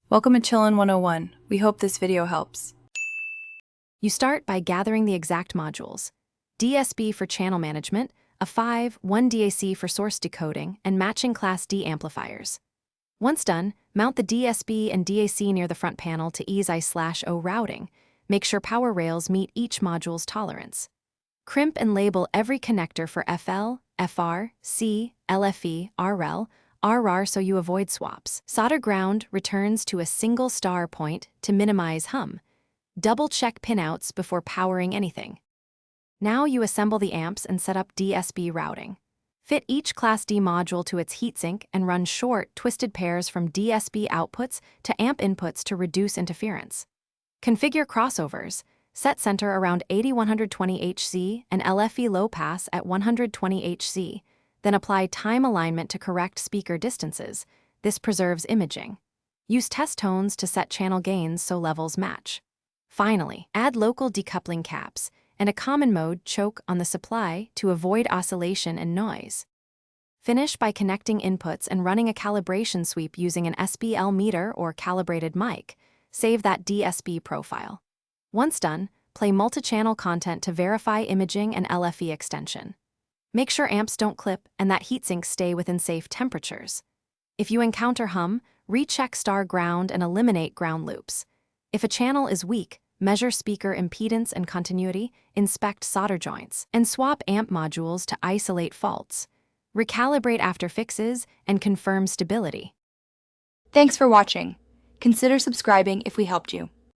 Welcome to Chillin' 101. We hope this video helps. You start by gathering the exact modules. DSB for channel management, a 5, 1 DAC for source decoding, and matching Class D amplifiers. Once done, mount the DSB and DAC near the front panel to ease I/O routing. Make sure power rails meet each module's tolerance. Crimp and label every connector for FL, FR, C, LFE, RL, RR so you avoid swaps. Solder ground returns to a single star point to minimize hum. Double-check pinouts before powering anything. Now you assemble the amps and set up DSB routing. Fit each Class D module to its heatsink and run short, twisted pairs from DSB outputs to amp inputs to reduce interference. Configure crossovers. Set center around 80-120 Hz and LFE low pass at 120 Hz. Then apply time alignment to correct speaker distances. This preserves imaging. Use test tones to set channel gains so levels match. Finally, add local decoupling caps and a common mode choke on the supply to avoid oscillation and noise. Finish by connecting inputs and running a calibration sweep using an SBL meter or calibrated mic. Save that DSB profile. Once done, play multi-channel content to verify imaging and LFE extension. Make sure amps don't clip and that heatsinks stay within safe temperatures. If you encounter hum, recheck star ground and eliminate ground loops. If a channel is weak, measure speaker impedance and continuity, inspect solder joints, and swap amp modules to isolate faults. Recalibrate after fixes and confirm stability. Thanks for watching. Consider subscribing if we helped you.